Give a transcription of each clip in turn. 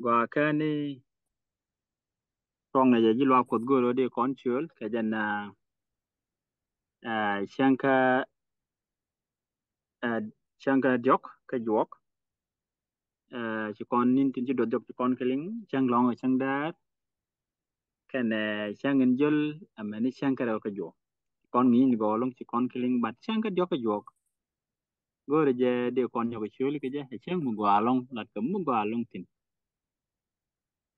gwa kani tong na ji lwa kod goro de control ka jana shanka uh, shanka diok ka juok chỉ con nin tin chỉ đột dọc chỉ con cái lính chang long ở chang đá cái này chang ngân jul mà ni chang cái đâu cái juok con nghĩ ni go long chỉ con cái lính bát chang cái diok cái juok gore je de kon yo cái chuối cái je chang mu go long là cấm mu go long tin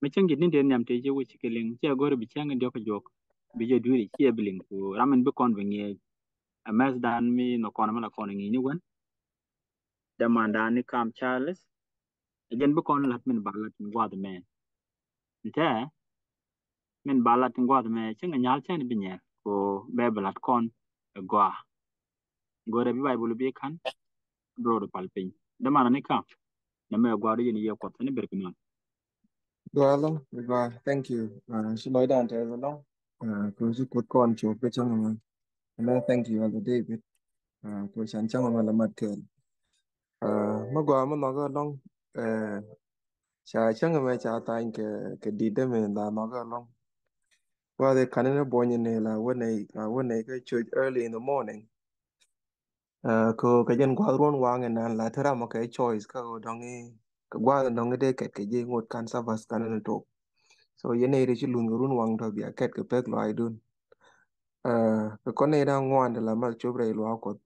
mấy chang gidin den nyam te je wo chỉ cái lính chỉ gore bị chang cái diok cái juok bị je đuổi chỉ biling ku ramen be kon venye amas dan mi no kon ma la kon ngi ni wan demanda ni kam charles jen be kon lat min balat min gwa de me nte min balat min gwa de me chenga nyal chen bi nye ko be balat kon gwa gore bi bible bi kan bro do palpin demanda ni kam na me gwa de ni ye ko tani ber kuma Well, well, thank you. She nói đàn thế rồi đó. Cô chỉ cốt con chụp cái trong mà. And thank you, Elder David. Cô chẳng trong mà là mặt kền. Mà qua mà nó cái long. Chả chẳng mà chả tay cái đi đêm mình là nó cái long. Well, they kind of born in là when they go church early in the morning. Cô cái dân qua ruộng hoàng and là thế ra một cái choice cái đồng ấy cái qua đồng ấy để cái gì ngột can sa vas can nó top. So yene ire ci lungu run wang to bi aket ke pek lo ai dun ke kone da ngwan de la mal chobre lo akot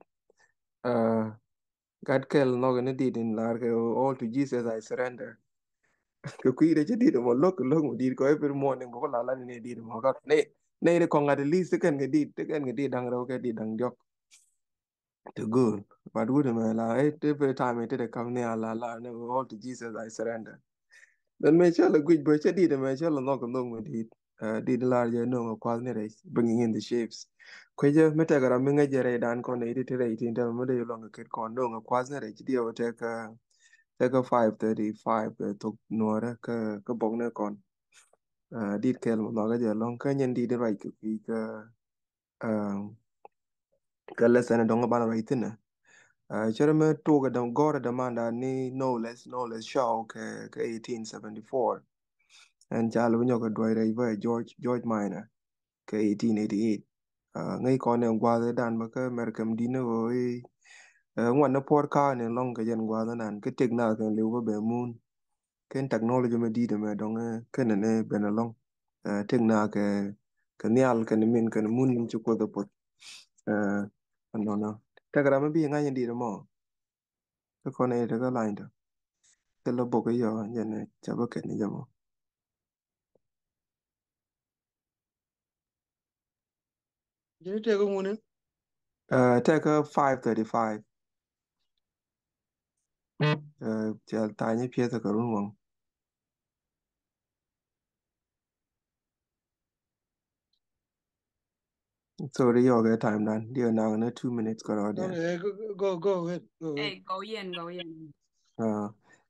God kel no gane did in lar ke all to Jesus I surrender ke ku ire ci did mo lok mo did ko every morning ko la la ne did mo ka ne ire ko ngade list ken ke did dang ro ke did dang jok to good but would me la every time it de come ne la ne all to Jesus I surrender then me chala good boy che did me chala no ko no mo did large no kwal ne race bringing in the shapes kweje meta gara minga jere dan ko ne ite re ite ndem mo de long ke ko no kwal ne race dio te ka 5:35 to nuora ka bong ne kon dit kel mo no ga je long ka nyen di de right uh, ka lesson dong ba right ne chere me to ga dong gore da manda ni no less show ke 1874 and jalo nyoga dwai ba George Minor ke 1888 ngay con ne gwa de dan ba ka merkam dino oi ngwan na por ka ne long ka yen gwa nan ke tek na kan lew ba be mun ken technology me di de me dong ken ne be na long tek na ke nyal ke ne min ke ne mun chu ko da pot no no ta gra me bi ngai di de mo ke con ne de ka line da ke lo bo ke yo ne cha ba ke ni jamo Jadi tega ngune. ta ka 5:35 cha ta ni pye ta ka run wang. So the yoga time done. They are now in 2 minutes got out there. Okay, go ahead. Go ahead. Ê, go yên.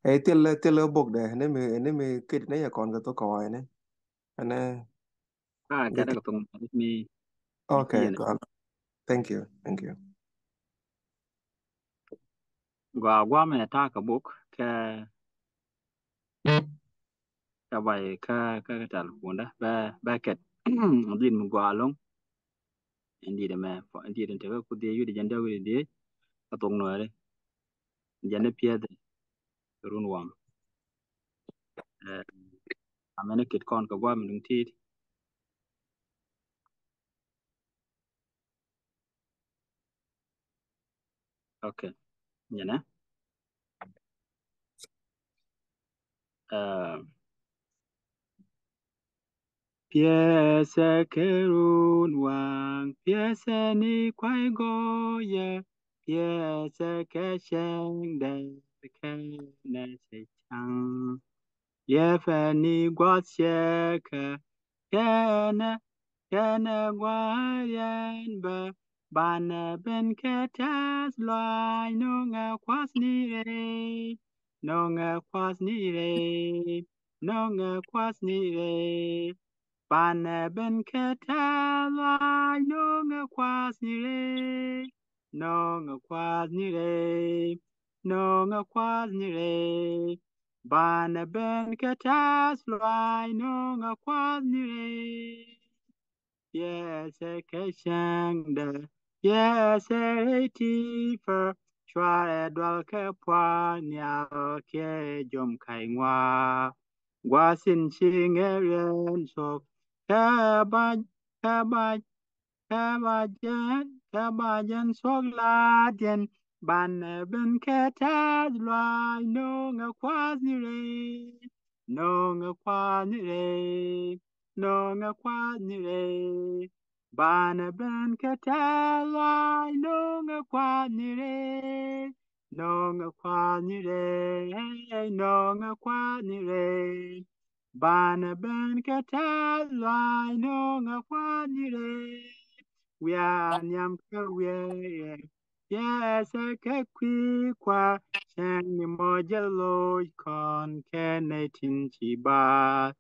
Hey, till a book there. And then me kid ne kon ga to ko ne. And ka da ka tung mi okay, piene God. Thank you. Thank you. gwa me ta ka buk ka bai ka tal punda ba ket din mu gwa long indi de me fo indi de te ku de yu de janda wi de ka tung no re janda pie de run wang amene kit kon ka gwa mi dum tit okay nyana piese kerun wang piese ni kwai go ye piese ke sheng de ke na se chang ye fe ni gwa xie ke na gwa yen ba ban ben ke tas loai no nga kwas ni re no nga kwas ni re no nga kwas ni re Pane ben ketela nunga kwas ni re nunga kwas ni re nunga kwas ni re Bana ben katas loy no nga kwan ni yes ke chang da yes ti fer chwa dwal ke pwa nya ke jom kai ngwa gwa sin chi nge ren so ka ba Kabajan sogladian ban ben ketad lwa no nga kwazi re no nga kwazi re ban ben ketad lwa no nga kwazi re no nga kwazi re ban ben ketad lwa no nga kwazi re Nyam kawe yes ke kwa chen moja loy kon kenetin chiba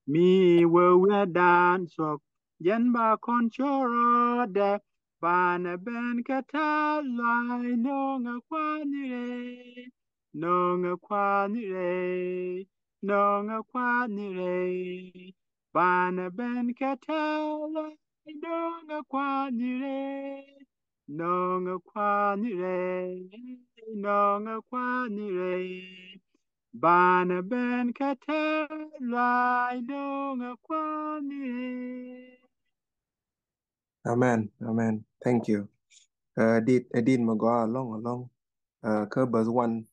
mi we dan sok yen ba kon choro de bana ben kata lai no nga kwani re no nga kwani re no nga kwani re bana ben kata lai Nonga kwani re, nonga kwani re, nonga kwani re. Bana ben kata lai nonga kwani re. Amen. Thank you. Did mago along. Ka buzz one.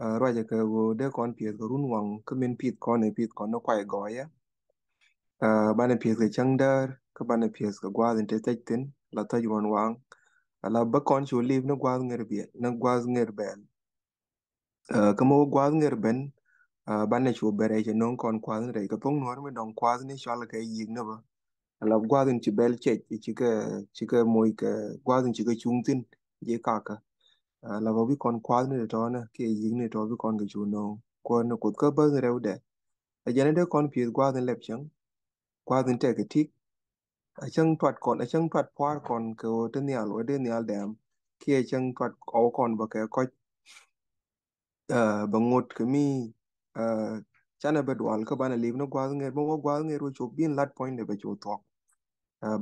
Raja ka go de kon piet ko run wang ka min piet kon no kwai go ya. Bana piet ka changdar ka bana piet ka gwa inte tin la ta yuan wang. Ala ba kon chu live no gwa nger biet no gwa nger bel. Ka mo gwa nger ben bana chu bere je non kon kwa re ka pong nor me don kwa ni shal ka yig no ba. Ala gwa din chi bel che chi ka moy ka gwa din chi ka chung tin je ka. La ba bi kon kwa ni to na ke yig ni to bi kon ga chu no. Ko no kut ka ba re ude. A jane de kon piet gwa din lep chang. Gwa din te ka tik a chang twat par kon ko te nial o de nial dam ki chang twat o kon ba ka ko ba ngot ke mi chana ba dwal ka bana liv no gwa nger mo gwa nger ro chop bin lat point de ba chu to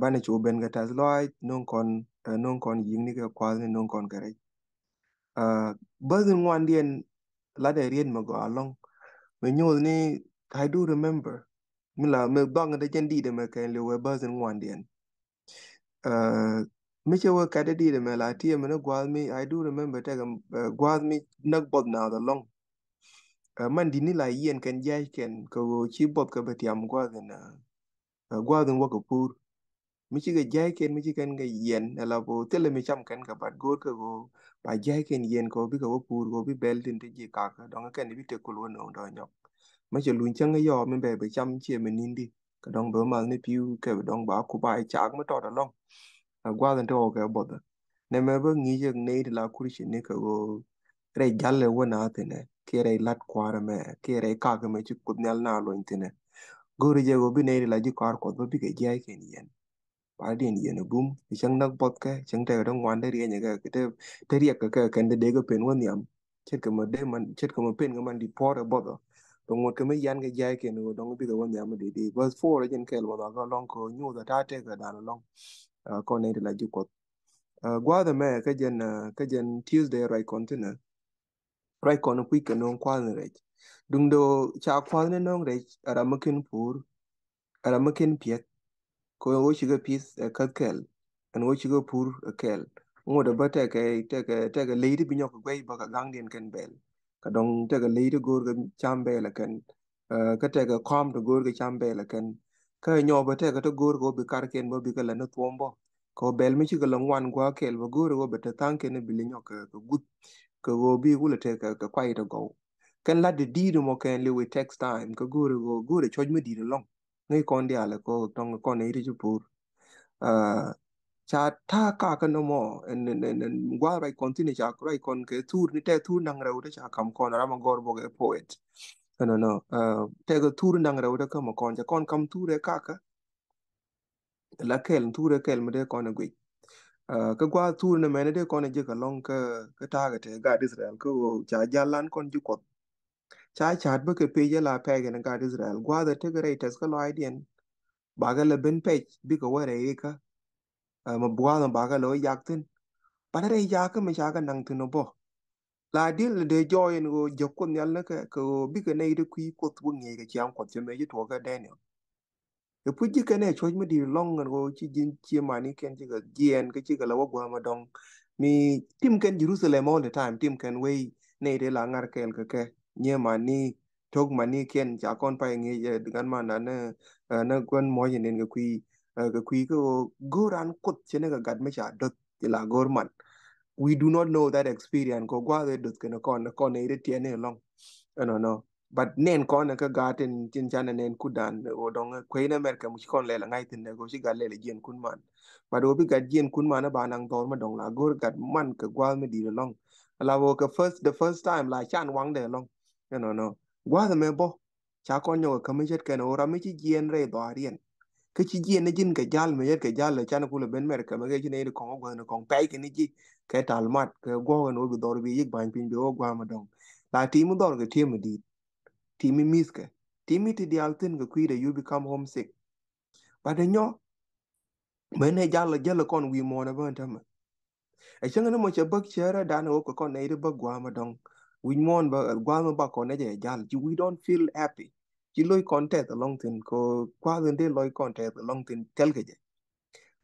bana chu ben ga tas loy non kon yin ni ka kwa ni non kon kare ba din wan dien la de rien ma go along me nyol ni I do remember me bang de jen di de me ka le we ba din wan dien Miche wo kade di de me la tie me no gwal mi I do remember take gwal mi nak bod na the long man di ni la yen ken jai ken ko chi bod ka betiam gwal den wo ko pur michi ga jai ken michi ken ga yen la bo tele mi cham ken ka bat gor ka go ba jai ken yen ko bi ka wo pur ko bi bel tin te ji ka ka dong ken bi te kul wo no do nyok michi lun chang yo mi be cham che me nindi ka dong do mal ni piu ke dong ba ku ba chak ma to da long gwalan to ga boda ne me ba ngi je ne de la kurishi ne ka go re jalle wona tene ke re lat kwara me ke re ka ga me chi kut nyal na lo intene gori je go bi ne de la ji kar ko bi ke jai ken yen ba den yen bum chang nak bot ka chang te dong wan de ye ga ke te ri ka ken de ga pen won yam chet ka ma de man chet ka ma pen ga man di por boda dong wat ka me yan ga jai ken go dong bi ga won yam de was for jen kel wona ga long ko nyu da ta te ga dan long ko ne de la ji gwada me ka jen Tuesday right container right kon quick no kwal rech dung do cha kwal ne no rech ara makin pur ara makin piet ko wo shiga pis ka kel an wo shiga pur kel ngo da bata ka leidi binyo ko gwe baka gangden ken bel ka dong ta ka leidi gor ga chambe la ken ka ta ka kom to gor ga chambe la ken ka nyo ba ta ka to gor go bi kar ken bo bi ka la no tuombo ko bel mi shiga long wan gwa kel ba gor go bata tanke ne bilinyo ka gut ka go bi gula te ka kwai to go ken la de di mo ken le we text time ka gor choj me di long ngai kon dia la ko tong kon ne ri pur uh, cha ta ka ka no mo en gwa rai continue cha rai kon ke tur ni te tur nang rau cha kam kon ra ma gor bo ge poet no te go tur nang rau ka ma kon cha kon kam tur e ka la kel tur e kel me de kon gwi ka gwa tur ne me de kon je ka long ka ta ga te ga Israel ko cha jalan kon ju ko cha chat ba ke pe la pe ga ga Israel gwa da te gare tas ka lo idea baga la ben page bi ko ware ka ma bwa na baga lo yaktin padare yaka me shaka nang tino bo la dil de joy go jokon yal na ka ko bi ka nei de kui ko tu nge ga chiam ko che me ji to ga Daniel e pu ji ka ne choj me di long go chi jin chi mani ken ji ga gien ka chi ga la wa gwa ma dong mi tim ken Jerusalem all the time tim ken we nei de la ngar kel ka ke nye mani tog mani ken cha kon pa nge je gan ma na na gon mo yin ga kui ko go ran kot che ne ga gad me cha dot la gor man we do not know that experience ko gwa de dut kana kon ne ire tiene long no but nen kon ka gaten tin chana nen kudan o dong ko ina mer ka mu kon le la ngai tin go shi galle le gen kun man but o bi gad gen kun man ba nang tor ma dong la gor gad man ka gwa me di long la wo ka the first time la chan wang de long no gwa de me bo cha kon yo ka me jet ken o ra me chi gen re do arien cái chi ji ne jin ka jal me yet ka jal le chan ku le ben mer ka me ge ne ko go ne ko pai ke ni ji ke tal mat ke go no bi dor bi yik ban pin bi o gwa ma dong la ti mu dor ke ti mu di ti mi mis ke ti mi ti di altin ke ku de you become homesick ba de nyo me ne jal kon wi mo na ban tam e chen ne mo che bak chera dan o ko kon ne de ba gwa ma dong wi mon ba gwa ma ba ko ne je jal ji we don't feel happy ji loy content along tin ko kwa de loy content along tin tel ke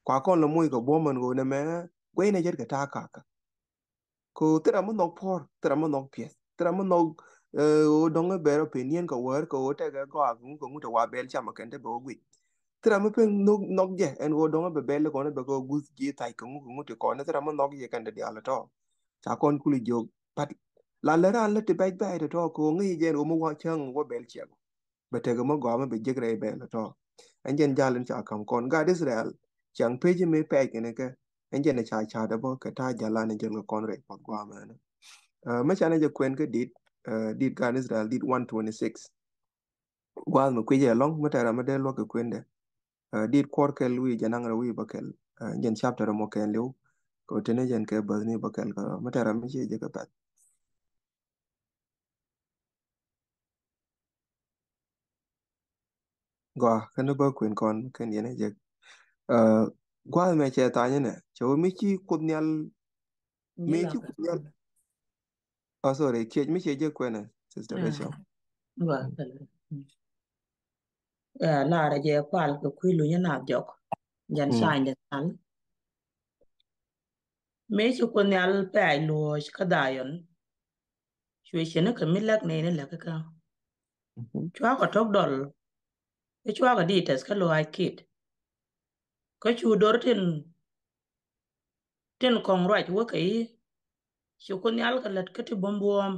kwa kon lo muy ko boman go ne me gwe ne jet ka ta ka ko tera mo nok por tera mo nok pies tera mo nok o dong be opinion ko wer ko te ga go agun ko muta wa bel chama kende bo gwi tera mo pen nok je en go dong be bel ko ne be ko gus ji tai ko muta ko ne tera mo nok je kende dia la to cha kon kuli jog pat la le ran le te bai bai to ko ngi je go mo wa chang wo bel che be te go mo go ma be je gre be la to en jen jalen cha kam kon ga Israel chẳng peji me pe kene ke enje ne cha da bo ka ta jala ne jelo kon re pot gwa ma ne ma cha ne je kwen ke dit kan Israel dit 126 gwa no kwe je long ma ta ra ma de lo ke kwen de dit kor ke lui janang ra wi ba kel jen chapter mo ken lu ko tene jen ke ba ni ba kel ka ma ta ra ma je ka pat gwa kan ba kwen kon ken ye ne je gwa me che ta ne cho mi chi kunyal Như mi là chi cái kunyal oh sorry ke mi che je kwen sister à Rachel vâng là ra je kwal ko kwilu nya na jok jan mm shine de tal me chu ko nyal pe ai lo ka dayon chwe chene ka milak ne la ka mhm. chwa ko tok dol e chwa ko di tes ka lo ai kit ko chu dor tin kong raj wo kai chu ko nyal ka lat ka ti bombuom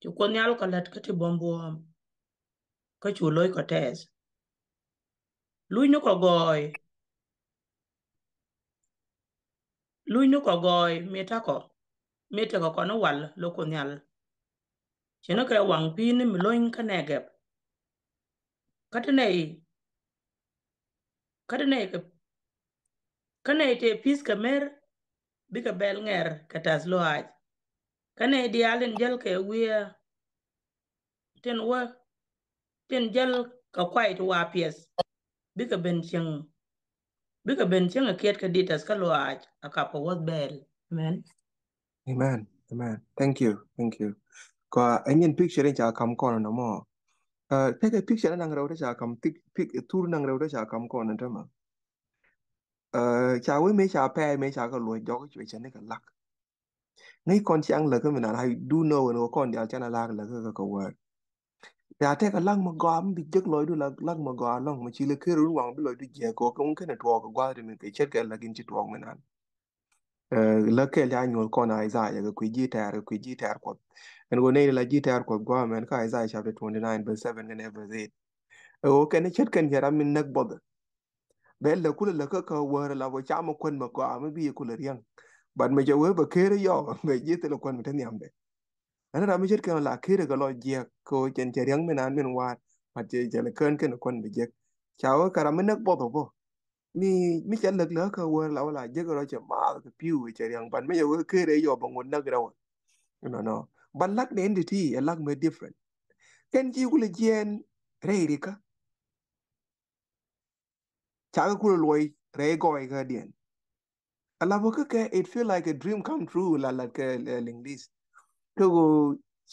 chu ko nyal ka lat ka ti bombuom ko chu loy ko tes lui no ko goy lui no ko goy meta ko no wal lo ko nyal chene ka wang pin mi loin ka negep katene katene ka kane te pis ka mer bika bel nger katas lo aj kane dialin jal ke wia ten wa ten jal ka kwai to wa pies bika ben cheng a kiet ka ditas ka lo aj aka po wat bel men Amen. Amen. Thank you. Ko anyin picture ni cha kam kono no mo. Take a picture nang rawda cha kam pic tour nang rawda cha kam kono tama. Cha we me cha pe me cha ka lo jog chwe chen ka lak. Ngai kon chang la ka mina I do know no kon dia cha na lak la ka wa. Ya te ka lak ma gam bi jek lo du lak ma ga long ma chi le ke ru wang bi lo du je ko ko ke na to ko gwa de me ke chet ka la gin chi to me nan. La ke ya nyol kon Isaiah ga ku ji ter ko. And go ne la ji ter ko gwa men ka Isaiah chapter 29 verse 7 and verse 8. O ken chet ken jara min nak bod be la kula la ka war la bo chama kon ma ko am bi kula riang bad me jawe ba kere yo be jite la kon tan yambe ana ra mi chet ken la kere ga lo je ko chen che riang min an min wat ma je la ken kon be je chawo kara min nak bod bo mi chen la ka war la je ga ro che ma ka piu che riang bad me jawe kere yo ba ngun nak ra no ban lak ne entity a lak me different ken ji kule jen re ka cha kule loy re goy ga dien ala bo ka it feel like a dream come true la ke linglis to go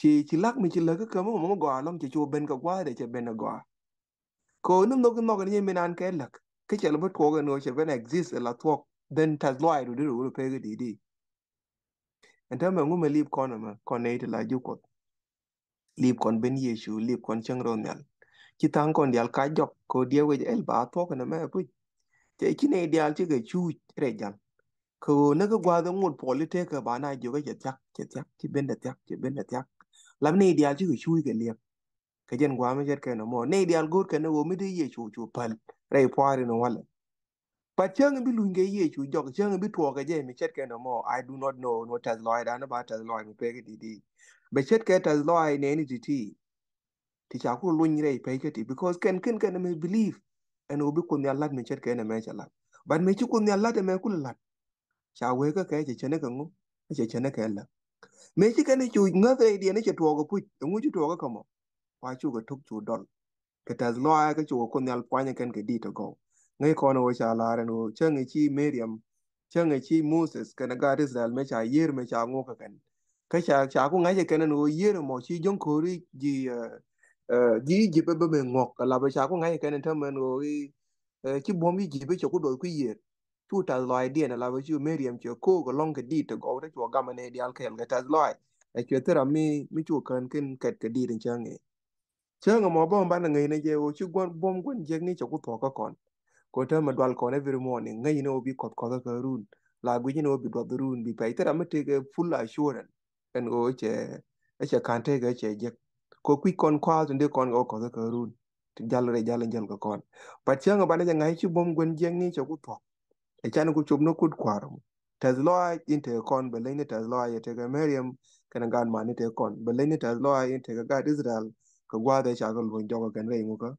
chi lak mi chi la ka mo go along chi chu ben ka kwa de che ben go ko num no ni mi nan ke lak ke che lo to ga no che ben exist la to then tas lo ai do pe ga di and ta ma ngu me lip kono ma konne ite la ju ko lip kon ben yesu lip kon chang ron yal chi tang kon dial ka jok ko dia we el ba to kana me pu che chi ne dial chi ga chu re jal ko na ga gwa da ngut polite ka ba na ju ga che tak chi ben da tak chi ben da tak lam ne dial chi ga chu ga liep ka jen gwa me jet ka no mo ne dial gut ka no wo mi de yesu chu pal re pwari no wala pa chang bi lu nge yesu jok chang bi to ga je mi chet ka no mo I do not know no tas loy da na ba tas loy mi pe ga di be chet ka tas loy ne ni ti cha ku lu ni re pe ka ti because ken me believe and obi kun ya lat mi chet ka na me cha lat but me chi kun ya lat me ku lat cha we ka che chene ka ngu che chene ka la me chi ka ni chu nga ve di ne che to go pu ngu chu to go ka mo wa chu go tuk chu dol ke tas lo ai ka chu ko nyal kwa nya ken ke di to go ngai ko no cha la re no chen chi Miriam chen chi Moses ke na ga Israel me cha yer me cha ngo ka ken ka cha ku ngai ke no yer mo chi jong ko ri ji pe be me ngok la ba cha ku ngai ke ne ta men no chi bom ji be cho ku do ku yer tu tas lo ai di na la ba chu Miriam cho ko go long ke di to go de chu ga ma ne di al ken ke tas lo ai e che tera mi chu kan ken ket ke di den chang chang mo bom ban ngai ne je o chi gon bom gon je ni cho ku to ka kon ko ta ma dwal kon every morning ngai no bi kot ko ka run la gu ni no bi do run bi pai tera mate ke full assurance en o che kan te ga che je ko kwi kon kwa zunde kon go ko ka run ti jal ka kon pa chang ba ne ngai chi bom gon je ni cho ku to e chan ku chum no kud kwaro tas loy inte kon be ne tas loy te ga meriam kana gan ma ni te kon be ne tas loy inte ga Israel ka gwa de cha ga lu jo ga ne ngo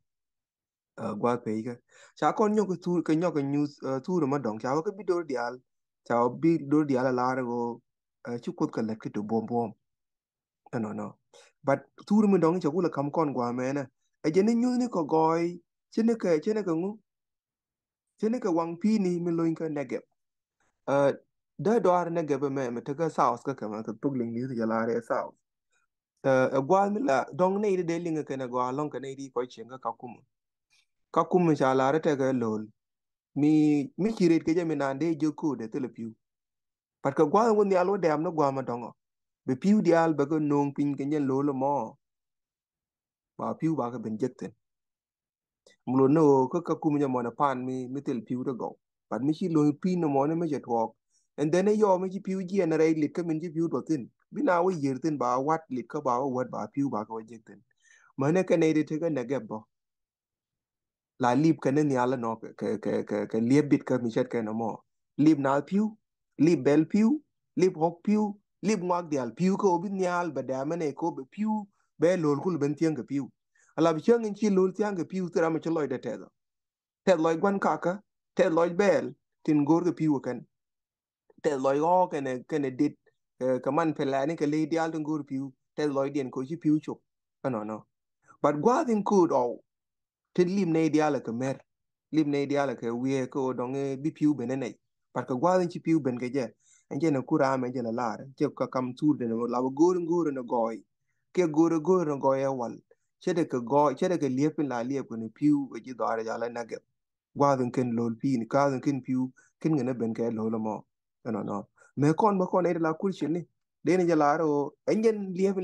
gwa pe ga cha kon nyo ke nyo ke news tu ma dong cha ko bi do dial cha bi do dial la go chu kut ka let ki to bom bom no but tu ma dong cha ku la kam kon gwa me na e je ne nyu ni ko goy chene ke ngu chene ke wang pi ni mi loin ka nege da do ar nege be me te ka saus ka ma ka pugling ni ya la re saus gwa mi la dong ne de linga ke na gwa long ka ne di ko chen ka kum cha la re te ga lol mi chiret ke jami nande joku de tele piu pat ka gwa ngun yalo dem no gwa ma dongo be piu dial ba ko nong pin ke nyen lo mo ba piu ba ka ben jekten mulo no ka kum nya mo na pan mi tel piu to go pat mi chi lo pin no mo ne me jet wok and then yo mi chi piu ji na rai lit ka min chi piu do tin bi na we yer tin ba wat lit ka ba wat ba piu ba ka jekten ma ne ka ne de te ka ne ge bo la lip ka ne nyala no ka lieb bit ka mi chet ka no mo lip na piu lip bel piu lip hok piu lip ngwak dial piu ko bi nyal ba da mane ko be piu be lol kul ben tiang ka piu ala bi chang in chi lol tiang ka piu tera ma chloy de te loy gwan kaka te loy bel tin gor ka piu kan te loy ho kene dit ka man pelani ka le dial tin gor piu te loy dien ko chi piu chop no but gwa din kud te lim ne dia la ka mer lim ne dia la ka wie ko dong bi piu ben ne par ka gwa chi piu ben ke je en je na kura me je la lar je ka kam tur de no la gor no goy ke gor no goy wal che de ka liep la liep ko ne piu e ji dare ja la na ge gwa ken lol pi ni ka ken piu ken ne ben ke lo mo no me kon ba kon e la kul chi ni de ne je la ro en je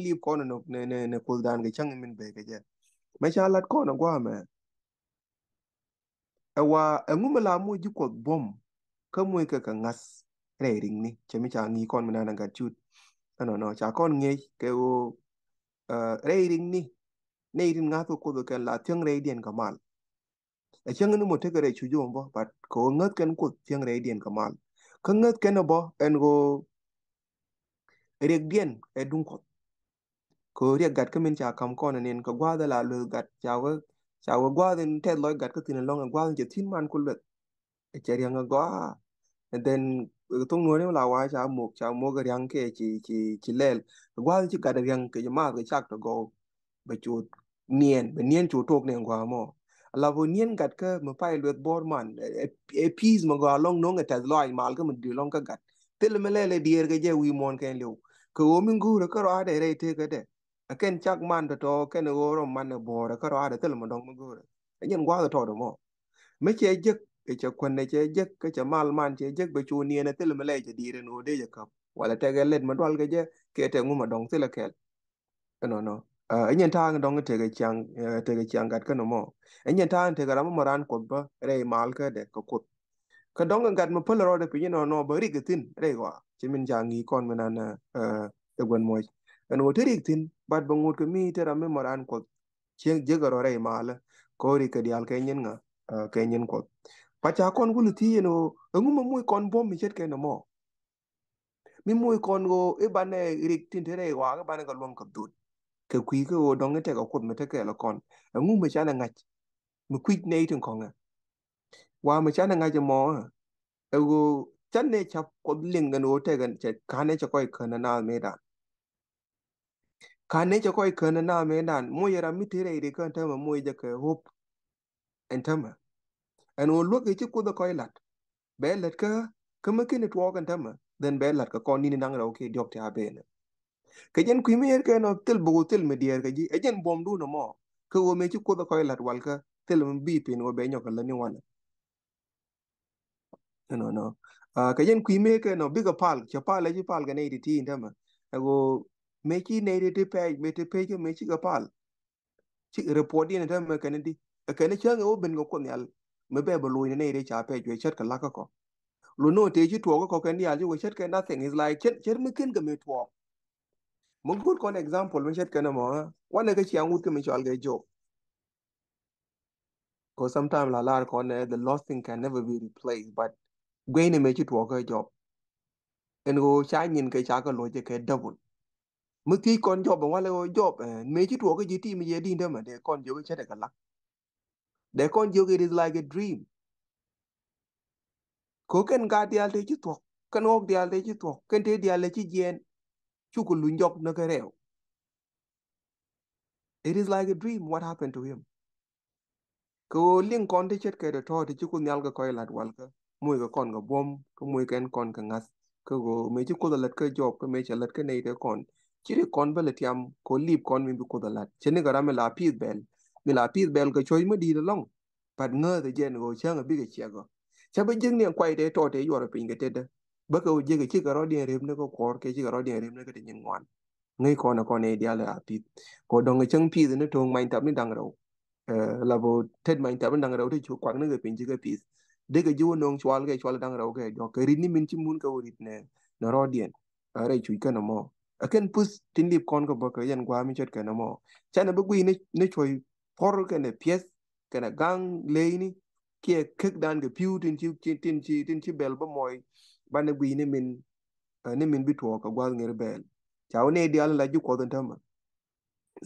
liep kon no ne kul dan ge chang min be ke je me cha lat kon gwa me ewa engumela mu ji ko bom ka mu ka ngas re ring ni chemi cha ngi kon mana nga chut no cha kon nge ke o re ring ni ne rin nga to ko do kan la tyang re dien kamal e chang ni mo te re chu jo bo but ko ngat kan ko tyang re dien kamal ka ngat kan bo en go re dien e dun ko re gat ka min cha kam kon nen ka gwa da la lu gat cha wa gwa den te loy gat ka tin long gwa je tin man ku le e che yang gwa and then tung nuôi nó là wai cha một cái răng kia chỉ lel qua chỉ cả răng cái mà cái chắc đó go bị chuột nien be nien chu tok ne ngwa mo la bo nien gat ka ma pai luet bor man e peas ma ga long no ngata lo mal ka mun di long ka gat tel me le dier ga je wi mon ken lu ko o min gu ka ro ade re te ka de aken chak man to ken o ro man bor ka ro ade tel ma dong ma gu nyen ngwa to do mo me che jek e che kon ne che jek ka che mal man che jek be chu nien tel me le je dire no de je ka wala te ga let ma dwal ga je ke te ngu ma dong tel ke no enyen tang dong te ga chang gat ka no mo enyen tang te ga ram maran ko ba re mal ka de ko kut ka dong gat ma pol ro de pin no ba ri gatin re wa che min jang yi kon mena na e gwen mo en wo te ri tin bat ba ngut ko mi te ram maran ko chen je ga ro re mal ko ri ka dial ke nyen nga ke nyen ko pa cha kon gulu ti no ngu ma muy kon bom mi chet ke no mo mi muy kon go e ba ne ri tin te re wa ga ba ne ga lom ka dut ke kwi ke o dong te ka kut me te ke la kon ngu me chana ngach me kwit ne itin konga wa me chana ngach mo e go chan ne chap ko lingan o te gan che kane cha koy kana na me dan kane cha koy kana na me dan mo yara mi te re kan ta mo je ke hop en tama en o lo ke chi ku da koy lat be let ka kama ke ne to kan tama den be lat ka kon ni nang ra ke diok ta be ne ke jen kwi me ke no tel bu tel me dier ke ji e jen bom du no mo ke o me chi ku da koy lat wal ka tel me bi pin o be nyok la ni wan no ka yen kwi me ke no biga pal cha pal ji pal ga nei ti ndama ago me chi nei ti pe me ti pe ke me chi ga pal chi report ni ndama ka ne di ka ne cha ngo ben go ko nyal me be bo lu ni nei cha pe ju chat ka la ka ko lu no te ji to ko kan ya ju chat ka nothing is like chet me kin ga me to mo good kon example me chat ka na mo wane ka chi angut ke me chal ga jo ko sometimes la kon the lost thing can never be replaced but gwe ne me chi to ka job en go cha nyin ke cha ka lo je ke double mức khi con job bằng wale job mấy chiếc thuộc cái gì thì mình đi đâu mà để con vô cái chết cái lắc để con vô cái is like a dream cố cái ga đi chiếc thuộc cái ngọc đi chiếc thuộc cái thế đi chiếc gen chú cũng luôn job nó cái reo it is like a dream what happened to him ko liên con thì chết cái đó thôi thì chú cũng nhal cái coi lạt wal cái mùi cái con cái bom cái mùi cái con cái ngas cái go mấy chiếc cô lật cái job cái mấy chiếc lật cái này cái con chỉ để con bê lật yam ko leave con mình bị cô lật cho nên cái đó mình là peace bell mình là peace bell cái chơi mới đi được long but ngơ thì jen go chang a big chia go cha ba jing ne kwai de to te yor pin ge te de ba ko je ge chi ga ro de rem ne ko kor ke chi ga ro de rem ne ke de nyen wan ngai ko na ko ne dia la pi ko dong ge chang pi ne to mai tap ni dang ro la bo ted mai tap dang ro ti chu kwang ne ge pin ji ge pi de ge ju nong chwal dang ro ge do ke ri ni min chi mun ka rit ne na ro dien are chu ka na mo aken pus tin lip kon ko ba ka yan gwa mi chet ka na mo cha na ba gwi ne choi por ke ne pies kana gang leini kia kek dan ke piu tin chi bel ba moy ba ne gwi ne min bitwo ka gwal ngir bel chaw ne di ala ju ko den tama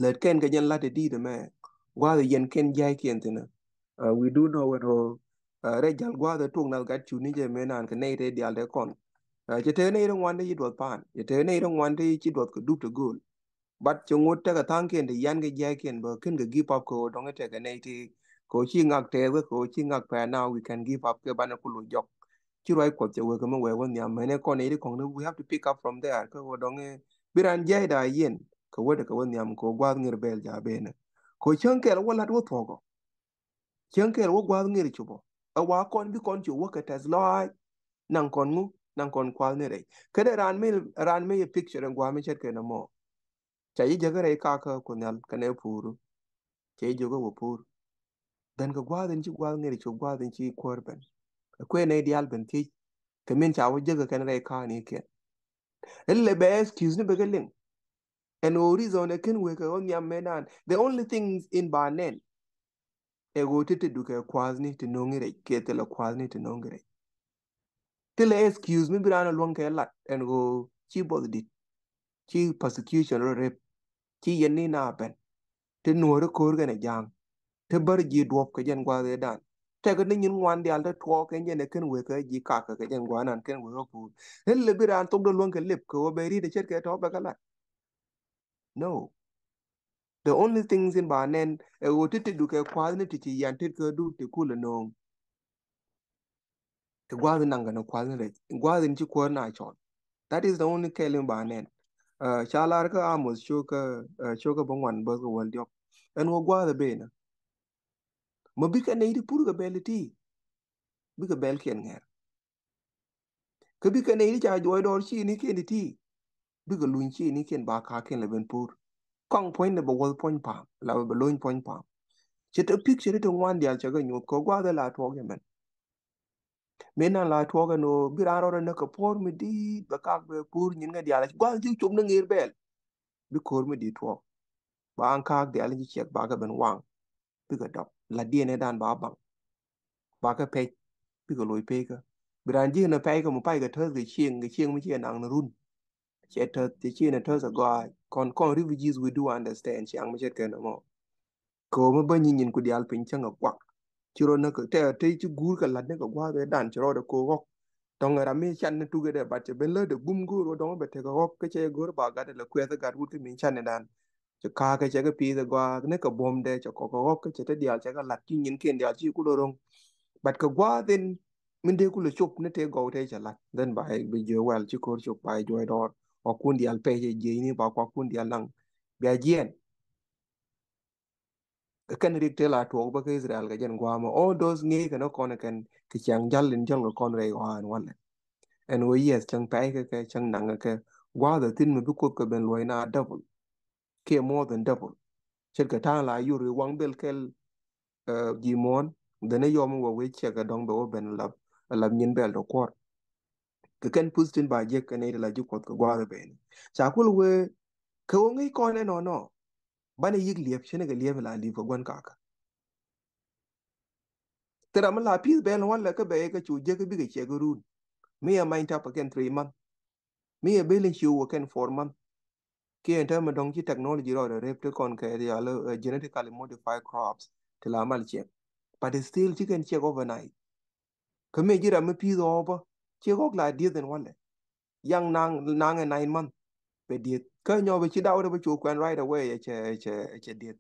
let ken ga yen late di de me gwal yen ken jai kien tina we do know what re jal gwal de tung nal gat chu ni je me nan ke ne re di ale kon je te ne rong wan de yidot pan je te ne rong wan de chi dot ko dup to gol but chung ngot ta ka tang ken de yan ge jai ken ba ken ga give up ko dong te ga ne ti ko chi ngak te we ko chi ngak pa now we can give up ke bana ku lu jok chi roi ko che we ko we won ya me ne ko ne ko ne we have to pick up from there ko dong biran jai da yen ko we ko won yam ko gwa ngir bel ja be ne ko chen ke wala do to go chen ke wo gwa ngir chu bo a wa kon bi kon chu wo ka tas lo nan kon ngu nan kon kwal ne re ke de ran me picture ngwa me chet ke na mo cha yi jagare ka ka kunal kane puru che jogo wo pur dan ka gwaden ci gwal ngeri ci gwaden ci korben ko ne di alben ti kamin cha wo jaga kan re ka ni ke elle be excuse ni be gelen and o reason e ken we ka on yam menan the only things in banen e go tete du ka kwazni te nongere ke te la kwazni te nongere te le excuse me birana lon ka lat and go ci bod dit ci persecution or rep ci yenni na ben te nuore kor gane jang te bar ji duop ka jen gwa de dan te ga nin wan di alda to ka jen ken we ka ji ka jen gwa nan ken we pu le biran to do lon ka lip ko be ri de chet ke to ba kala no The only things in banen e wotete du ke kwal ti yantit ke du ti kula no te gwal nanga no kwal ne gwal ti ko na chon. That is the only kelim banen. Chalar ka amos choka bangwan ba ko wal diok. En wo gwal be na. Mo bika ne di pur ga beliti. Bika bel ken nger. Ka bika ne di cha joy dor chi ni ken ti. Bika lun chi ni ken ba ka ken le ben pur. Kong point ne ba wal point pam. La ba lun point pam. Chete picture to wan dial chaga nyot ko gwal la to ge men. Mena la to ga no biraro na ka por mi di ba ka be pur nyin ga dial gwal ji chum na ngir bel. Bi kor mi di to. Ba an ka dial ji chek ba ga ben wang. Bika dop. La diene dan ba bang. Ba ka pe. Bika loy pe ka. Biran ji na pe ka mo pai ka thơ cái chieng mi chieng nang na run. Che thơ the chieng na thơ sa go kon refugees we do understand chiang mi chet ka no mo. Ko mo ba nyin ku dial pin chang kwak. Chiro na ka te chu gur ka lat ne ka gwa be dan chiro da ko gok. Tong ra mi chan na tu ge de ba che ben le de gum gur ro dong be te ka gok ka che gur ba ga de la kwe ta ga wut min chan ne dan. Cho ka che ka pi da gwa ne ka bom de cho ko gok ka che te dial che ka lat chi nyin ken dial chi ku lo rong. But ka gwa den min de ku le chup ne te go te cha lat. Den ba be je wel chi ko chup ba jo dor. O kun dial pe je ni ba kwa kun dial lang. Bia jien kan rik te la to ba ka Israel ga jen gwa ma all those nge ka no kon kan ki chang jal in jang kon re wan wala en wo yes chang pai ka chang nang ka gwa da tin mi ko ka ben loy na double ke more than double chet ka ta la yu ri wang bel kel gi mon de ne yom wo we che ka dong be ben lab nyin bel do kor ka ken pustin ba je ka ne la ju ko ka gwa da ben cha kul we ka wo ngi kon ne no bane yig liep chene ga liep la li ko gwan ka tera ma la pis ben wala ka be ka chu je ka bi ka che gurun me a main tap again 3 month me a billing chu wo ken 4 month ke enta ma dong chi technology ro rep te kon ka ya lo genetically modified crops te la mal che but it's still chicken check overnight ka me jira me pis over che gok la die den wala yang nang a 9 month be die ka nyo be chi daw be chu kwen right away che die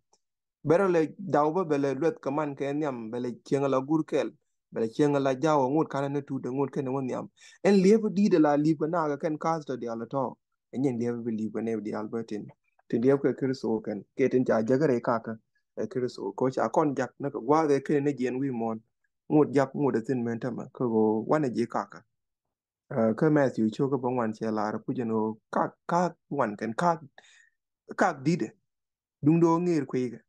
bero le dawba bele luet kaman ke nyam bele chieng la gurkel bele chieng la jawo ngut kana ne tu de ngut ken won nyam en liep di de la liep na ga ken caster de ala to en yen liep be liep ne di albertin tin liep ke kristo ken ke tin ja jagare kaka e kristo ko cha kon jak na ko wa de ken ne jen wi mon ngut jak ngut de tin men tama ko go wane je kaka ka Matthew cho ko bangwan che la ra ku jeno ka wan ken ka di de dung do ngir kwe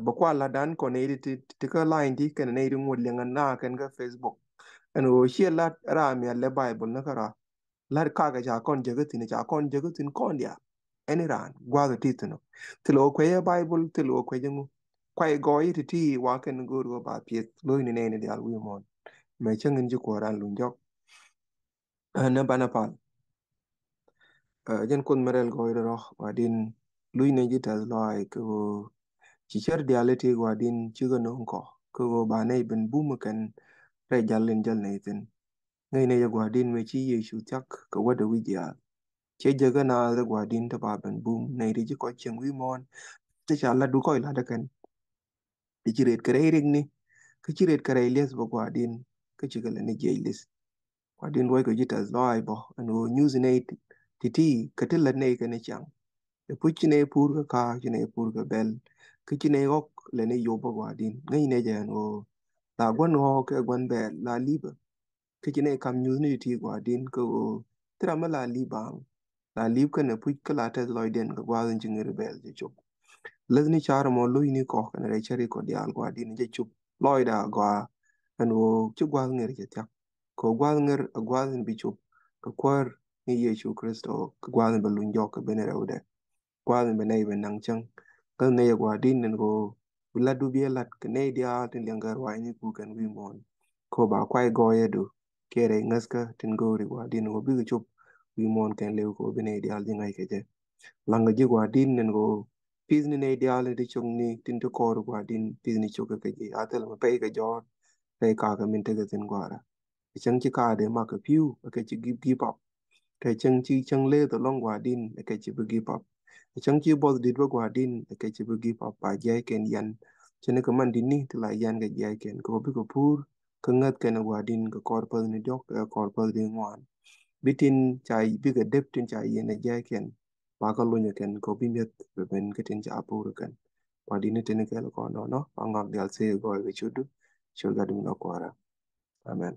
ba kwa la dan ko ne ti ka line ti ken ne ri ngod lenga na ken ga Facebook en o she la ra mi le bible na kara la ka ga ja kon je ga tin ja kon je ga tin kon dia en ran gwa ga ti no ti lo kwe ya bible ti lo kwe jengu kwa go yi ti wa ken go ro ba pi lo ni ne ne dia wi mon me chen ngi ko ran lun jok na bana pa jen kun merel go ro wa din lui ne ji ta lo ai ko chỉ chơi reality của din chưa có nông cỏ cơ go bà này bên boom kan rai jallin jal này tin ngay này của din mấy chi yesu chắc có what do we ya chế jaga na da của din ta ba bên boom này đi chỉ có chuyện vi mon te cha la du ko la da kan đi chỉ red kare ring ni cái chỉ red kare les ba của din cái chỉ cái này je les của din wai ko jita zai bo and news này titi katil la này cái này chẳng e puchine pur ka chine pur ka bel kichine gok lene yoba wadin ngai ne jan o la gwan ho ke gwan bel la liba kichine kam news ni ti wadin ko trama la liba la lib ka ne puch ka la te loiden ka gwadin chingere bel je chup lezni char mo lu ni ko kana re chari ko dial wadin je chup loida gwa an o chu gwal ngere je tak ko gwal nger gwadin bi chup ka kwar ni yesu kristo ka gwadin balun jok ka benere ude gwadin be nei ben nang chang kal ne gwa din nen go la du bie lat ke ne dia tin lengar wa ni ku kan wi mon ko ba kwai go yedu kere ngaska tin go ri gwa din go bi chup wi mon kan le ko be ne dia al ngai ke je langa ji gwa din nen go pis ni ne dia le de chung ni tin to ko gwa din pis ni chuk ke ji atel ma pe ke jo pe ka ka min te ke tin gwa ra chang chi ka de ma ka piu ke chi give up ke chang chi chang le to long gwa din ke chi bi give up chẳng chi both dit ba gwa din ke chi bu give up pa jai ken yan chene ka man din ni tla yan ga jai ken ko bi ko pur ka ngat ken gwa din ka kor pa ni jok kor pa di ngwan bitin chai bi ga dep tin chai yen jai ken pa ka lu nya ken ko bi met be ben ke tin cha pur ken pa din ne tene ke ko no no pa ngak dal se go ga chudu chul ga dum no kwara amen